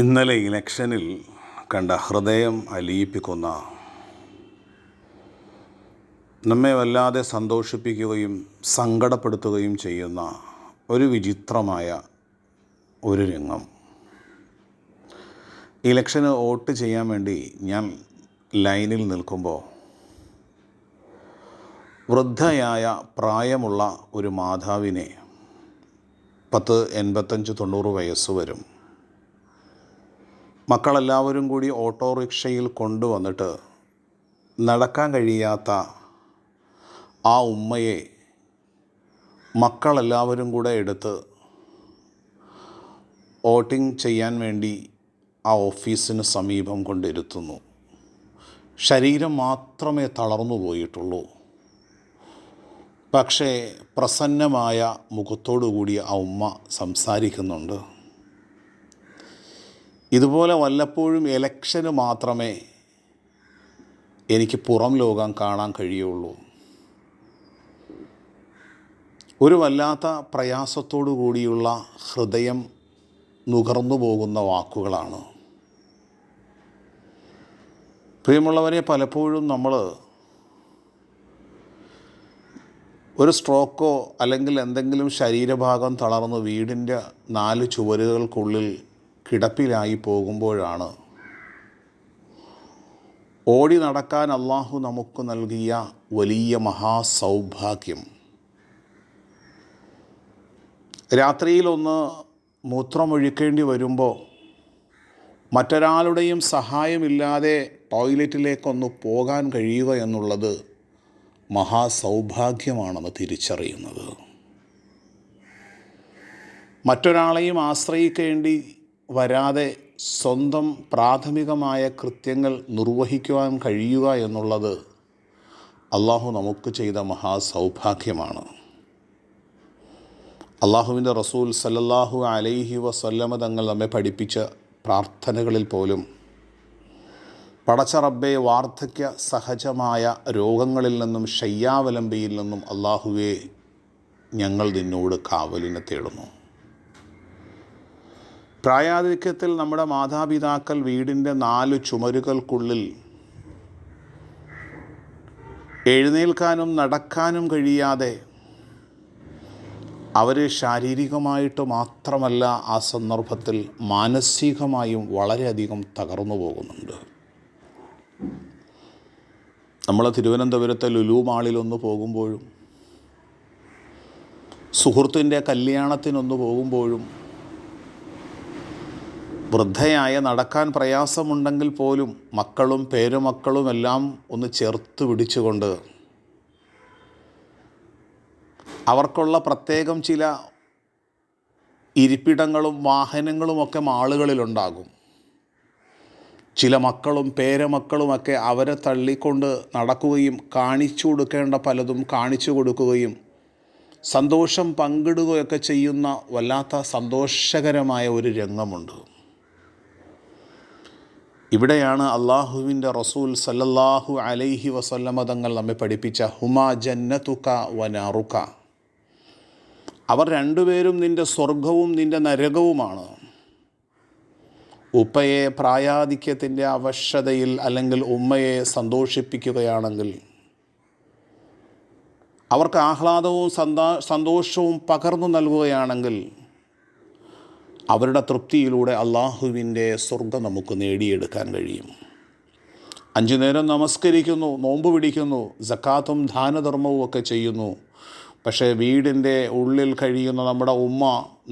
ഇന്നലെ ഇലക്ഷനിൽ കണ്ട ഹൃദയം അലിയിപ്പിക്കുന്ന, നമ്മെ വല്ലാതെ സന്തോഷിപ്പിക്കുകയും സങ്കടപ്പെടുത്തുകയും ചെയ്യുന്ന ഒരു വിചിത്രമായ ഒരു രംഗം. ഇലക്ഷന് വോട്ട് ചെയ്യാൻ വേണ്ടി ഞാൻ ലൈനിൽ നിൽക്കുമ്പോൾ വൃദ്ധയായ പ്രായമുള്ള ഒരു മാതാവിനെ 85-90 വയസ്സ് വരും. മക്കളെല്ലാവരും കൂടി ഓട്ടോറിക്ഷയിൽ കൊണ്ടുവന്നിട്ട് നടക്കാൻ കഴിയാത്ത ആ ഉമ്മയെ മക്കളെല്ലാവരും കൂടെ എടുത്ത് വോട്ടിംഗ് ചെയ്യാൻ വേണ്ടി ആ ഓഫീസിന് സമീപം കൊണ്ടിരുത്തുന്നു. ശരീരം മാത്രമേ തളർന്നു പോയിട്ടുള്ളൂ. പക്ഷേ പ്രസന്നമായ മുഖത്തോടു കൂടി ആ ഉമ്മ സംസാരിക്കുന്നുണ്ട്. ഇതുപോലെ വല്ലപ്പോഴും ഇലക്ഷന് മാത്രമേ എനിക്ക് പുറം ലോകം കാണാൻ കഴിയുള്ളൂ. ഒരു വല്ലാത്ത പ്രയാസത്തോടു കൂടിയുള്ള ഹൃദയം നുകർന്നു പോകുന്ന വാക്കുകളാണ്. പ്രിയമുള്ളവരെ, പലപ്പോഴും നമ്മൾ ഒരു സ്ട്രോക്കോ അല്ലെങ്കിൽ എന്തെങ്കിലും ശരീരഭാഗം തളർന്ന് വീടിൻ്റെ 4 ചുവരുകൾക്കുള്ളിൽ കിടപ്പിലായി പോകുമ്പോഴാണ് ഓടി നടക്കാൻ അള്ളാഹു നമുക്ക് നൽകിയ വലിയ മഹാസൗഭാഗ്യം. രാത്രിയിലൊന്ന് മൂത്രമൊഴിക്കേണ്ടി വരുമ്പോൾ മറ്റൊരാളുടെയും സഹായമില്ലാതെ ടോയ്ലറ്റിലേക്കൊന്ന് പോകാൻ കഴിയുക എന്നുള്ളത് മഹാസൗഭാഗ്യമാണെന്ന് തിരിച്ചറിയുന്നത്. മറ്റൊരാളെയും ആശ്രയിക്കേണ്ടി വരാതെ സ്വന്തം പ്രാഥമികമായ കൃത്യങ്ങൾ നിർവഹിക്കുവാൻ കഴിയുക എന്നുള്ളത് അള്ളാഹു നമുക്ക് ചെയ്ത മഹാസൗഭാഗ്യമാണ്. അള്ളാഹുവിൻ്റെ റസൂൽ സല്ലല്ലാഹു അലൈഹി വസല്ലമ തങ്ങൾ നമ്മെ പഠിപ്പിച്ച പ്രാർത്ഥനകളിൽ പോലും പടച്ച റബ്ബേ, വാർദ്ധക്യ സഹജമായ രോഗങ്ങളിൽ നിന്നും ശയ്യാവലംബിയിൽ നിന്നും അള്ളാഹുവേ, ഞങ്ങൾ നിന്നോട് കാവലിനെ തേടുന്നു. പ്രായാധിക്യത്തിൽ നമ്മുടെ മാതാപിതാക്കൾ വീടിൻ്റെ 4 ചുമരുകൾക്കുള്ളിൽ എഴുന്നേൽക്കാനും നടക്കാനും കഴിയാതെ അവർ ശാരീരികമായിട്ട് മാത്രമല്ല, ആ സന്ദർഭത്തിൽ മാനസികമായും വളരെയധികം തകർന്നു പോകുന്നുണ്ട്. നമ്മൾ തിരുവനന്തപുരത്തെ ലുലു മാളിലൊന്ന് പോകുമ്പോഴും സുഹൃത്തിൻ്റെ കല്യാണത്തിനൊന്ന് പോകുമ്പോഴും വൃദ്ധയായ നടക്കാൻ പ്രയാസമുണ്ടെങ്കിൽ പോലും മക്കളും പേരമക്കളുമെല്ലാം ഒന്ന് ചേർത്ത് പിടിച്ചുകൊണ്ട് അവർക്കുള്ള പ്രത്യേകം ചില ഇരിപ്പിടങ്ങളും വാഹനങ്ങളുമൊക്കെ മാളുകളിലുണ്ടാകും. ചില മക്കളും പേരമക്കളുമൊക്കെ അവരെ തള്ളിക്കൊണ്ട് നടക്കുകയും കാണിച്ചു കൊടുക്കേണ്ട പലതും കാണിച്ചു കൊടുക്കുകയും സന്തോഷം പങ്കിടുകയൊക്കെ ചെയ്യുന്ന വല്ലാത്ത സന്തോഷകരമായ ഒരു രംഗമുണ്ട്. ഇവിടെയാണ് അള്ളാഹുവിൻ്റെ റസൂൽ സല്ലല്ലാഹു അലൈഹി വസല്ലമ തങ്ങൾ നമ്മെ പഠിപ്പിച്ച ഹുമാ ജന്നതുക വനാറുക. അവർ രണ്ടുപേരും നിൻ്റെ സ്വർഗവും നിൻ്റെ നരകവുമാണ്. ഉപ്പയെ പ്രായാധിക്യത്തിൻ്റെ അവശതയിൽ അല്ലെങ്കിൽ ഉമ്മയെ സന്തോഷിപ്പിക്കുകയാണെങ്കിൽ, അവർക്ക് ആഹ്ലാദവും സന്തോഷവും പകർന്നു നൽകുകയാണെങ്കിൽ, അവരുടെ തൃപ്തിയിലൂടെ അള്ളാഹുവിൻ്റെ സ്വർഗം നമുക്ക് നേടിയെടുക്കാൻ കഴിയും. 5 നേരം നമസ്കരിക്കുന്നു, നോമ്പ് പിടിക്കുന്നു, സക്കാത്തും ദാനധർമ്മവും ഒക്കെ ചെയ്യുന്നു. പക്ഷേ വീടിൻ്റെ ഉള്ളിൽ കഴിയുന്ന നമ്മുടെ ഉമ്മ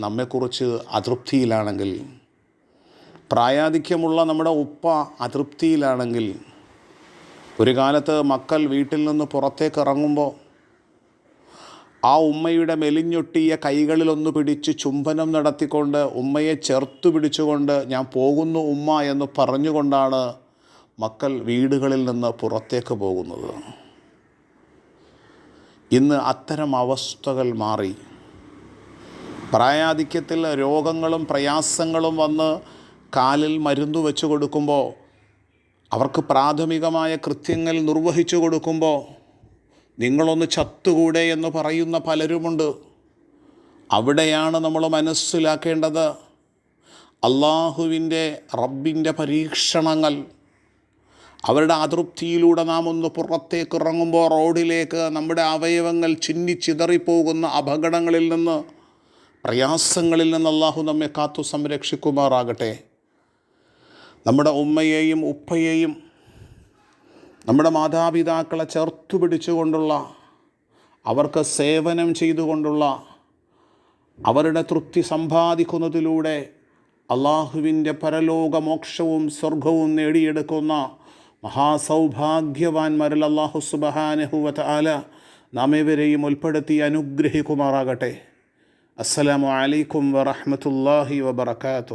നമ്മെക്കുറിച്ച് അതൃപ്തിയിലാണെങ്കിൽ, പ്രായാധിക്യമുള്ള നമ്മുടെ ഉപ്പ അതൃപ്തിയിലാണെങ്കിൽ, ഒരു കാലത്ത് മക്കൾ വീട്ടിൽ നിന്ന് പുറത്തേക്ക് ഇറങ്ങുമ്പോൾ ആ ഉമ്മയുടെ മെലിഞ്ഞൊട്ടിയ കൈകളിലൊന്ന് പിടിച്ച് ചുംബനം നടത്തിക്കൊണ്ട് ഉമ്മയെ ചേർത്തു പിടിച്ചുകൊണ്ട് ഞാൻ പോകുന്നു ഉമ്മ എന്ന് പറഞ്ഞുകൊണ്ടാണ് മക്കൾ വീടുകളിൽ നിന്ന് പുറത്തേക്ക് പോകുന്നത്. ഇന്ന് അത്തരം അവസ്ഥകൾ മാറി. പ്രായാധിക്യത്തിൽ രോഗങ്ങളും പ്രയാസങ്ങളും വന്ന് കാലിൽ മരുന്ന് വെച്ച് കൊടുക്കുമ്പോൾ, അവർക്ക് പ്രാഥമികമായ കൃത്യങ്ങൾ നിർവഹിച്ചു കൊടുക്കുമ്പോൾ നിങ്ങളൊന്ന് ചത്തുകൂടെ എന്ന് പറയുന്ന പലരുമുണ്ട്. അവിടെയാണ് നമ്മൾ മനസ്സിലാക്കേണ്ടത്, അള്ളാഹുവിൻ്റെ റബ്ബിൻ്റെ പരീക്ഷണങ്ങൾ, അവരുടെ അതൃപ്തിയിലൂടെ നാം ഒന്ന് പുറത്തേക്ക് ഇറങ്ങുമ്പോൾ റോഡിലേക്ക് നമ്മുടെ അവയവങ്ങൾ ചിന്നിച്ചിതറിപ്പോകുന്ന അപകടങ്ങളിൽ നിന്ന്, പ്രയാസങ്ങളിൽ നിന്ന് അള്ളാഹു നമ്മെ കാത്തു സംരക്ഷിക്കുമാറാകട്ടെ. നമ്മുടെ ഉമ്മയെയും ഉപ്പയെയും നമ്മുടെ മാതാപിതാക്കളെ ചേർത്തു പിടിച്ചുകൊണ്ടുള്ള, അവർക്ക് സേവനം ചെയ്തുകൊണ്ടുള്ള, അവരുടെ തൃപ്തി സമ്പാദിക്കുന്നതിലൂടെ അള്ളാഹുവിൻ്റെ പരലോകമോക്ഷവും സ്വർഗവും നേടിയെടുക്കുന്ന മഹാസൗഭാഗ്യവാന്മാരിൽ അല്ലാഹു സുബ്ഹാനഹു വ തആല നാം ഇവരെയും ഉൾപ്പെടുത്തി അനുഗ്രഹിക്കുമാറാകട്ടെ. അസ്സലാമു അലൈക്കും വറഹ്മത്തുള്ളാഹി വബറകാതുഹു.